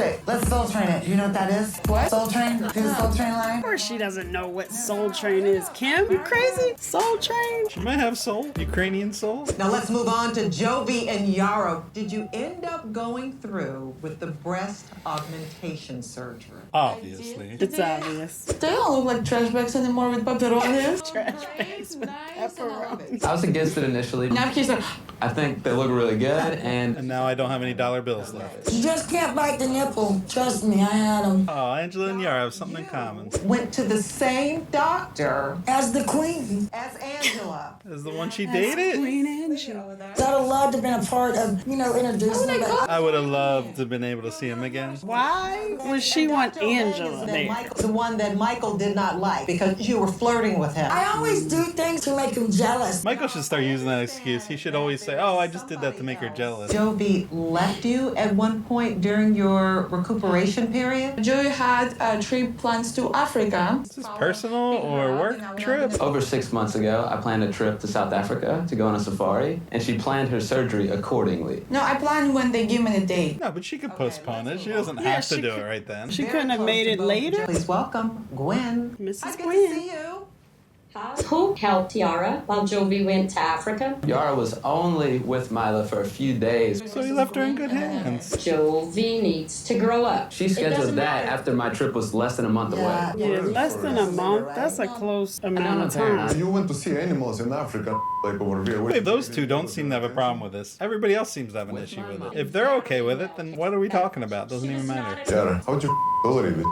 quick. Let's Soul Train it. You know what that is? What? Soul Train? Do the Soul Train line? Of course she doesn't know what Soul Train is. Kim, you crazy? Soul Train? She might have soul. Ukrainian soul. Now let's move on to Jovi and Yara. Did you end up going through with the breast augmentation surgery? Obviously. It's obvious. They don't look like trash bags anymore with pepperoni. Trash bags with pepperoni. I was against it initially. Now he's like, I think they look really good, and And now I don't have any dollar bills left. You just can't bite the nipple. Trust me, I had them. Oh, Angela and Yara have something in common. Went to the same doctor As the queen. as Angela. Is the one she dated? Queen Angela. I'd have loved to have been a part of, introducing them. But I would have loved to have been able to see him again. Why would she want Angela there? The one that Michael did not like because you were flirting with him. I always do things to make him jealous. Michael should start using that excuse. He should always say, oh, I just did that to make her jealous. Jovi left you at one point during your recuperation period? Joey had a trip plans to Africa. Is this personal or work trip? over 6 months ago, I planned a trip to South Africa to go on a safari, and she planned her surgery accordingly. No, I planned when they give me the date. No, but she could postpone it. She doesn't have to do it right then. She couldn't have made it later? Please welcome Gwen. Mrs. Good Gwen. to see you. Who helped Yara while Jovi went to Africa? Yara was only with Mila for a few days. So he left her in good hands. Jovi needs to grow up. She It doesn't scheduled that matter. after my trip was less than a month away. Yeah, less than a month. That's a close amount of time. You went to see animals in Africa, like over here. Wait, those two don't seem to have a problem with this. Everybody else seems to have an issue with it. If they're okay with it, then what are we talking about? Doesn't even matter. Yara, how'd you tolerate this?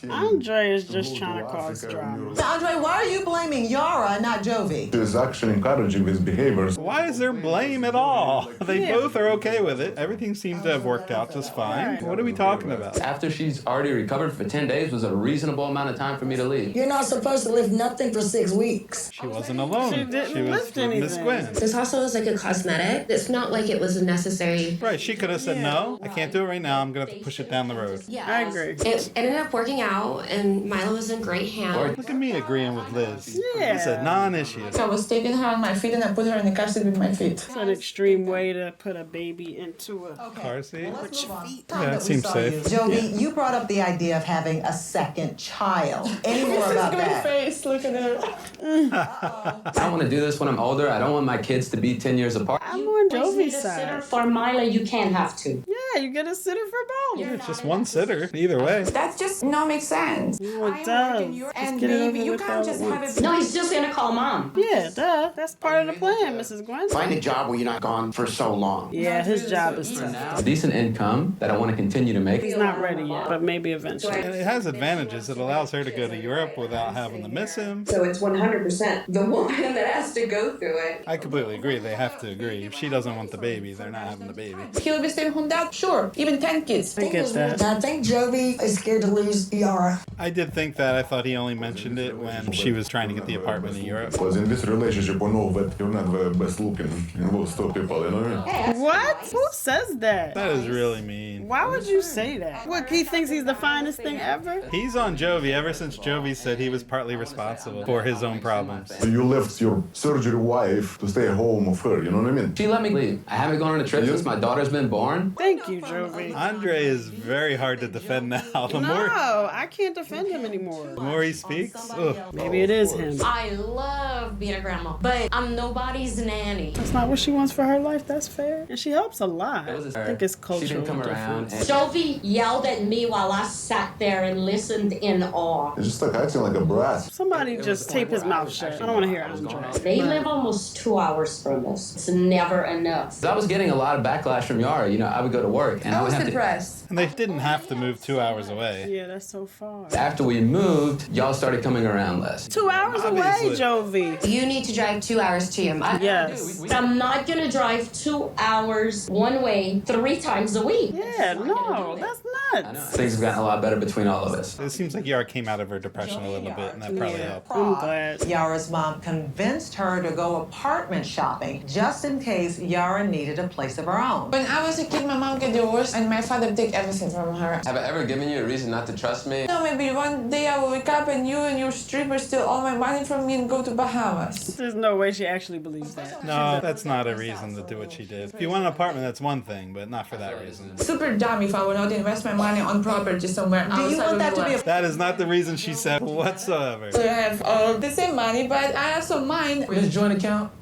Andre is just trying to cause drama. Now, Andre, why are you blaming Yara and not Jovi? She's actually encouraging his behaviors. Why is there blame at all? They both are okay with it. Everything seems to have worked out just fine. What are we talking about? After she's already recovered for 10 days was a reasonable amount of time for me to leave. You're not supposed to lift nothing for 6 weeks. She wasn't alone. She didn't was lift with Miss anything. Gwen. This also is like a cosmetic. It's not like it was necessary. Right, she could have said, no, I can't do it right now. I'm going to have to push it down the road. Yeah. I agree. It ended up working out, and Milo was in great hands. Look at me agreeing with Liz. Yeah. It's a non-issue. I was taking her on my feet and I put her in the car seat with my feet. It's an extreme way to put a baby into a Car seat? Let's move on. Yeah, it seems safe. Jovi, you brought up the idea of having a second child. Any more about Good that? face, look at her. I don't want to do this when I'm older. I don't want my kids to be 10 years apart. I'm on Need Jovi's a sitter side. for Mila, you can't have to. Yeah, you get a sitter for both. It's just one sitter, either way. That just not make sense. No, it does. Just get it over with all at once. No, he's just gonna call mom. Yeah, duh. That's part of the plan, Mrs. Gwen. Find a job where you're not gone for so long. Yeah, his job is tough. A decent income that I want to continue to make. He's not ready yet, but maybe eventually. And it has advantages. It allows her to go to Europe without having to miss him. So it's 100% the woman that has to go through it. I completely agree. They have to agree. If she doesn't want the baby, they're not having the baby. He'll be staying home dad, sure. Even 10 kids. I get that. I think Jovi is scared to lose Yara. I did think that. I thought he only mentioned it when she was trying to get the apartment in Europe. Because in this relationship, we know that you're not the best looking in most of people, you know? What? Who says that? That is really mean. Why would you say that? What, he thinks he's the finest thing ever? He's on Jovi ever since Jovi said he was partly responsible for his own problems. You left your surgery wife to stay home with her, you know what I mean? She let me leave. I haven't gone on a trip since my daughter's been born. Thank you, Jovi. Andre is very hard to defend now. The No, I can't defend him anymore. more he speaks, ugh. Maybe it is him. I love being a grandma, but I'm nobody's nanny. That's not what she wants for her life. That's fair. And she helps a lot. It was I think it's She cultural didn't come around. difference. And Jovi yelled at me while I sat there and listened in awe. It's just like acting like a brat. Somebody just tape his mouth shut. I don't want to hear Andre. They live almost 2 hours from us. It's never enough. I was getting a lot of backlash from Yara. You know, I would go to work and I would have depressed. And they didn't have to move 2 hours away. Yeah, that's so far. After we moved, y'all started coming around less. 2 hours Obviously. away, Jovi. You need to drive 2 hours to your mom. Yes. I'm not gonna drive 2 hours one way 3 times a week. Yeah, no, that's nuts. Things have gotten a lot better between all of us. It seems like Yara came out of her depression a little bit, and that probably helped. I'm glad. Yara's mom convinced her to go apartment shopping just in case Yara needed a place of her own. When I was a kid, my mom got divorced and my father took everything from her. Have I ever given you a reason not to trust me? No, maybe one day I will wake up and you and your stripper steal all my money from me and go to Bahamas. There's no way she actually believes that. No, that's not a reason to do what she did. If you want an apartment, that's one thing, but not for that reason. Super dumb if I would not invest my money on property somewhere Do you want that to be a That is not the reason she said whatsoever. So you have all the same money, but I also mine. We have a joint account.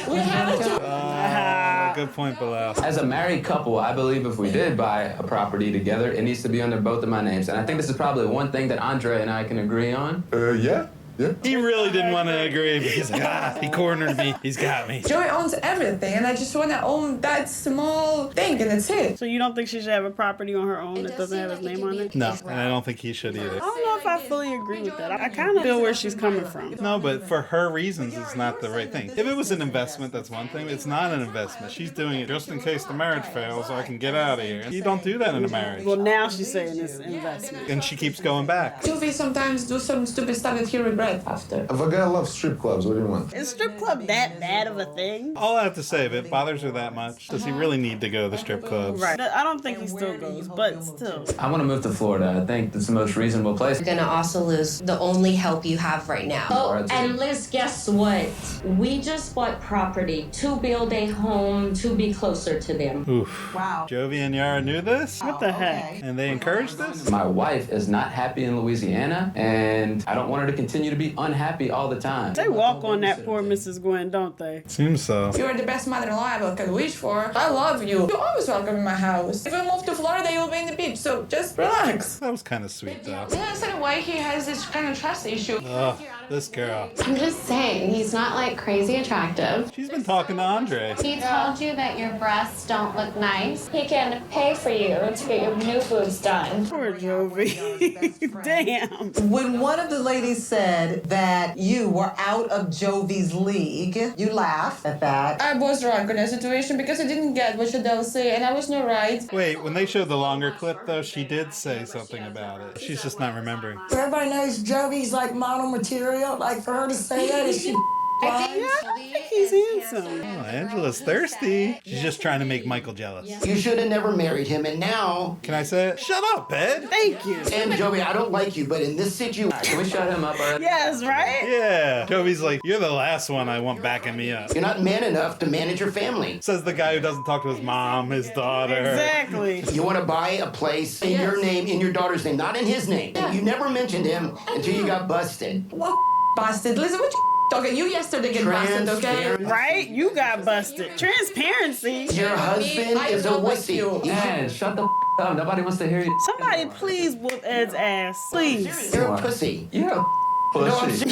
We have to. Good point, Bilal. As a married couple, I believe if we did buy a property together, it needs to be under both of my names. And I think this is probably one thing that Andre and I can agree on. Yeah. Yeah. He really didn't want to agree, but he's like, he cornered me. He's got me. Joey owns everything, and I just want to own that small thing, and that's it. So you don't think she should have a property on her own that doesn't have his name on it? No, and I don't think he should either. I don't know if I fully agree with that. I kind of feel where she's coming from. No, but for her reasons, it's not the right thing. If it was an investment, that's one thing. It's not an investment. She's doing it just in case the marriage fails so I can get out of here. You don't do that in a marriage. Well, now she's saying it's investment. And she keeps going back. Jovi sometimes do some stupid stuff that he regret after. If a guy loves strip clubs, what do you want? Is strip club that bad of a thing? All I have to say, if it bothers her that much, does he really need to go to the strip clubs? Right. I don't think he still goes, but still. I want to move to Florida. I think that's the most reasonable place. You're gonna also lose the only help you have right now. Oh, and Liz, guess what? We just bought property to build a home to be closer to them. Oof. Wow. Jovi and Yara knew this? What the heck? And they encouraged this? My wife is not happy in Louisiana, and I don't want her to continue to be unhappy all the time. They walk on that poor Mrs. Gwen, don't they? Seems so. You are the best mother-in-law I could wish for. I love you. You're always welcome in my house. If we move to Florida, you'll be in the beach, so just relax. That was kind of sweet, though. I don't understand why he has this kind of trust issue. Ugh, this girl. I'm just saying, he's not like crazy attractive. She's been talking to Andre. He told you that your breasts don't look nice. He can pay for you to get your new boobs done. Poor Jovi. Damn. When one of the ladies said that you were out of Jovi's league, you laughed at that. I was drunk in that situation because I didn't get what Shadell said, and I was not right. Wait, when they showed the longer clip, though, she did say something about it. She's just not remembering. Everybody knows Jovi's like model material. Like for her to say that, is she blind? Yeah, I don't think he's handsome. Oh, Angela's thirsty. She's just trying to make Michael jealous. You should have never married him, and now. Can I say it? Shut up, Ed. Thank you. And Joey, I don't like you, but in this situation. Can we shut him up already? Yes, right? Yeah. Jovi's like, you're the last one I want backing me up. You're not man enough to manage your family. Says the guy who doesn't talk to his mom, his daughter. Exactly. You want to buy a place in your name, in your daughter's name, not in his name. You never mentioned him until you got busted. What busted? Listen, what you talking? You yesterday get busted, okay? Right? You got busted. Transparency. Your husband is a wussy. Man, shut the up. Nobody wants to hear you. Somebody please whoop Ed's ass. Please. You're a pussy. You're a pussy.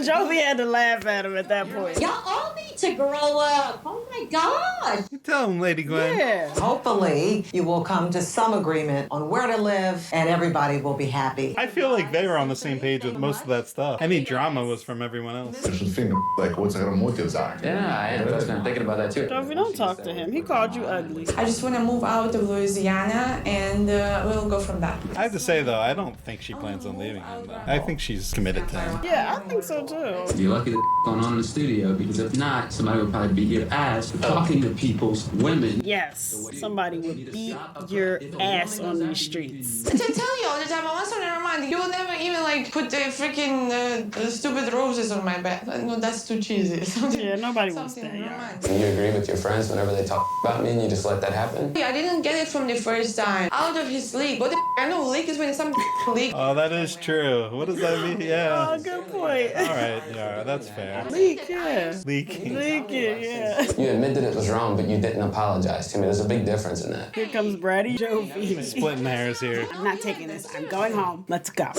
Jovi had to laugh at him at that point. Y'all all need to grow up. Oh my God. Tell him, Lady Gwen. Yeah. Hopefully, you will come to some agreement on where to live, and everybody will be happy. I feel like they were on the same page with most of that stuff. Any drama was from everyone else. You should think like what's her motives are. Yeah, I am. I'm thinking about that too. Jovi, don't talk to him. He called you ugly. I just want to move out of Louisiana, and we'll go from that. I have to say, though, I don't think she plans on leaving him, though. I think she's committed to him. Yeah, I think so too. You're lucky that going on in the studio, because if not, somebody would probably beat your ass for talking to people's women. Yes, somebody would beat your ass on these streets. To tell you all the time, I want to remind you, you will never even like put the freaking stupid roses on my bed. No, that's too cheesy. Yeah, nobody wants that, yeah. And you agree with your friends whenever they talk about me and you just let that happen? I didn't get it from the first time. Out of his league. What the I know leak is when some leak. Oh, that is true. What does that mean? Yeah. Oh, good point. All right, yeah, that's fair. Leak, yeah. Leaking. Leak it, yeah. You admitted it was wrong, but you didn't apologize to me. There's a big difference in that. Here comes Bratty Jovi. Splitting hairs here. I'm not taking this. I'm going home. Let's go.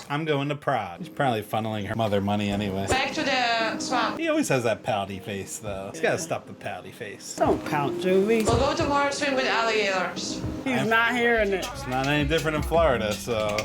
I'm going to Prague. She's probably funneling her mother money anyway. Back to the swamp. He always has that pouty face, though. He's got to stop the pouty face. Don't pout, Jovi. We'll go tomorrow swim with alligators. He's not hearing it. It's not any different in Florida, so.